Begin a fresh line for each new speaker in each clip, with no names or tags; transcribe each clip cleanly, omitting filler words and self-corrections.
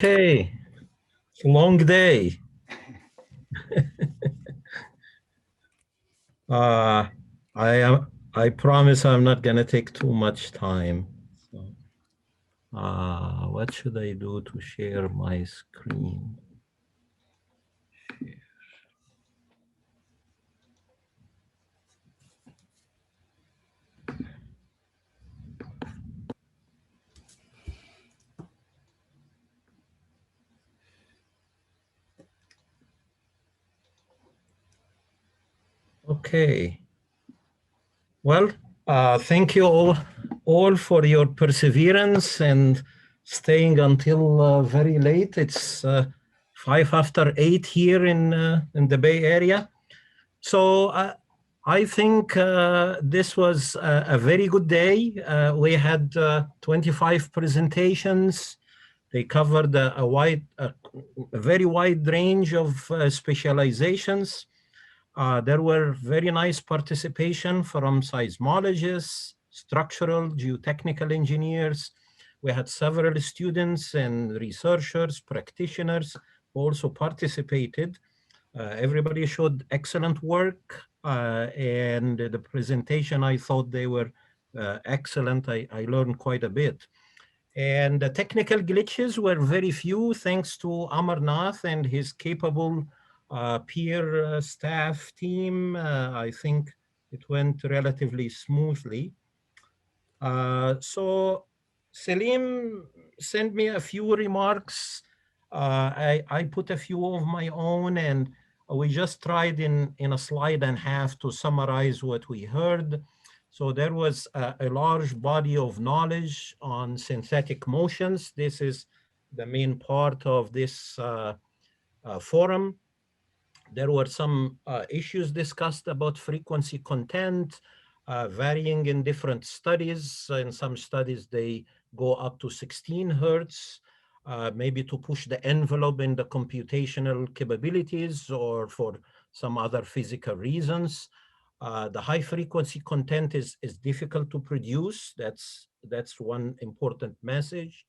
Okay, it's a long day. uh, I promise I'm not gonna take too much time. So, what should I do to share my screen? Okay. Well, thank you all for your perseverance and staying until very late. It's 5 after 8 here in the Bay Area. So I think this was a very good day. We had 25 presentations. They covered a very wide range of specializations. There were very nice participation from seismologists, structural, geotechnical engineers. We had several students and researchers, practitioners who also participated. Everybody showed excellent work, and the presentation, I thought they were excellent. I learned quite a bit. And the technical glitches were very few, thanks to Amarnath and his capable peer staff team. I think it went relatively smoothly. So Selim sent me a few remarks. I put a few of my own, and we just tried in a slide and a half to summarize what we heard. So there was a large body of knowledge on synthetic motions. This is the main part of this forum. There were some issues discussed about frequency content, varying in different studies. In some studies, they go up to 16 hertz, maybe to push the envelope in the computational capabilities or for some other physical reasons. The high frequency content is difficult to produce. That's one important message.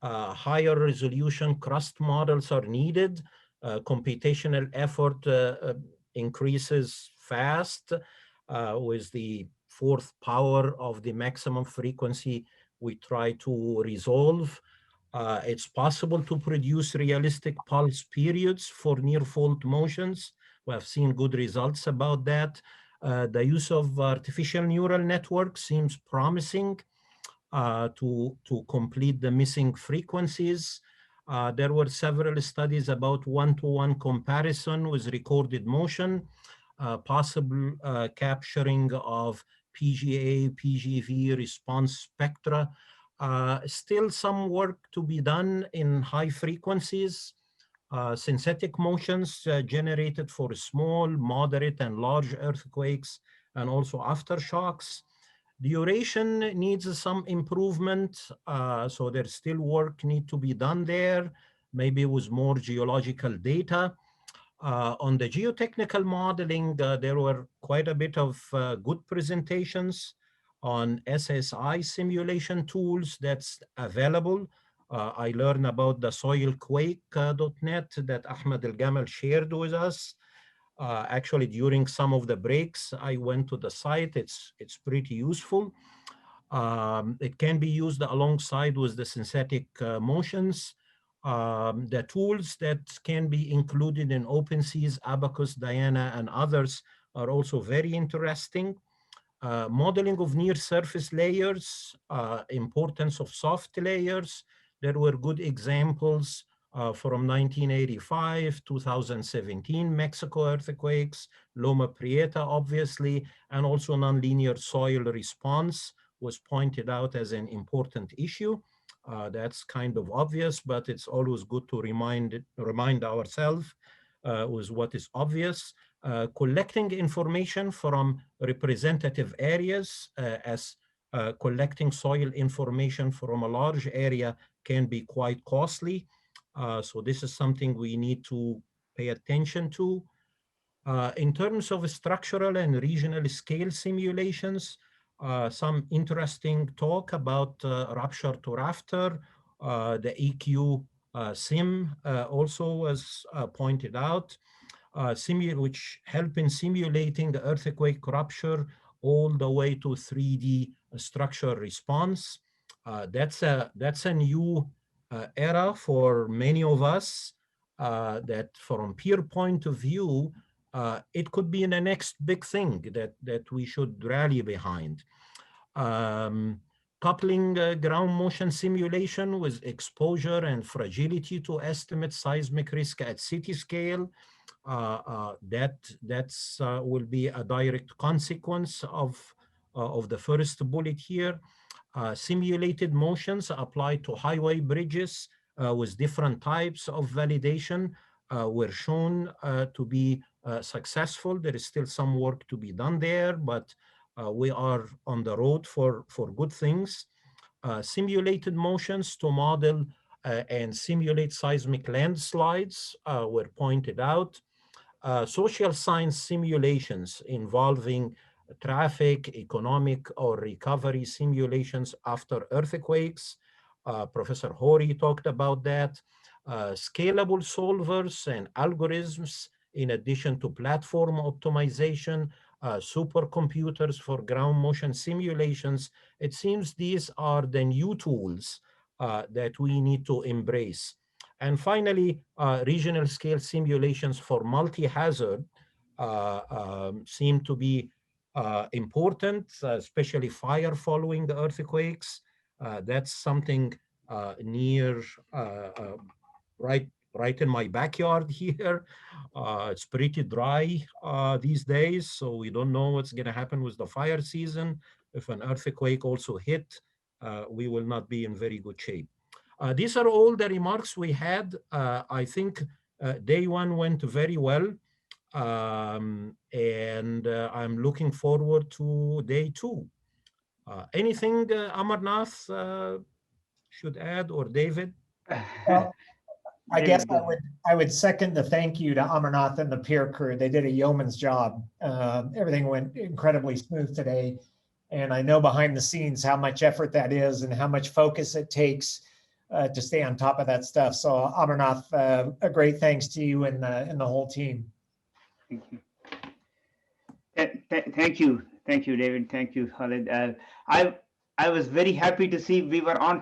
Higher resolution crust models are needed. Computational effort increases fast with the fourth power of the maximum frequency we try to resolve. It's possible to produce realistic pulse periods for near fault motions. We have seen good results about that. The use of artificial neural networks seems promising to complete the missing frequencies. There were several studies about one-to-one comparison with recorded motion, possible capturing of PGA, PGV response spectra. Still some work to be done in high frequencies. Synthetic motions generated for small, moderate, and large earthquakes, and also aftershocks. Duration needs some improvement, so there's still work need to be done there, maybe with more geological data. On the geotechnical modeling, there were quite a bit of good presentations on SSI simulation tools that's available. I learned about the soilquake.net that Ahmed Al-Gamal shared with us. Actually, during some of the breaks, I went to the site. It's pretty useful. It can be used alongside with the synthetic motions. The tools that can be included in OpenSea's Abacus, Diana, and others are also very interesting. Modeling of near surface layers, importance of soft layers. There were good examples from 1985, 2017 Mexico earthquakes, Loma Prieta, obviously, and also nonlinear soil response was pointed out as an important issue. That's kind of obvious, but it's always good to remind ourselves with what is obvious. Collecting information from representative areas as collecting soil information from a large area can be quite costly. So this is something we need to pay attention to. In terms of structural and regional scale simulations, some interesting talk about rupture to rafter, the EQ SIM also was pointed out, which help in simulating the earthquake rupture all the way to 3D structure response. That's a new era for many of us, that from peer point of view, it could be the next big thing that we should rally behind. Um, Coupling ground motion simulation with exposure and fragility to estimate seismic risk at city scale, that's will be a direct consequence of the first bullet here. Simulated motions applied to highway bridges with different types of validation were shown to be successful. There is still some work to be done there, but we are on the road for good things. Simulated motions to model and simulate seismic landslides were pointed out. Social science simulations involving traffic, economic, or recovery simulations after earthquakes. Professor Hori talked about that. Scalable solvers and algorithms, in addition to platform optimization, supercomputers for ground motion simulations. It seems these are the new tools that we need to embrace. And finally, regional scale simulations for multi-hazard seem to be important, especially fire following the earthquakes. That's something near right right in my backyard here. It's pretty dry these days, so we don't know what's going to happen with the fire season. If an earthquake also hit, we will not be in very good shape. These are all the remarks we had. I think day one went very well, and I'm looking forward to day two. Anything Amarnath should add, or David?
Well, I guess
David, go ahead.
I would second the thank you to Amarnath and the peer crew. They did a yeoman's job. Everything went incredibly smooth today. And I know behind the scenes how much effort that is and how much focus it takes to stay on top of that stuff. So Amarnath, a great thanks to you and the whole team.
Thank you. Thank you, David. Thank you, Khalid. I was very happy to see we were on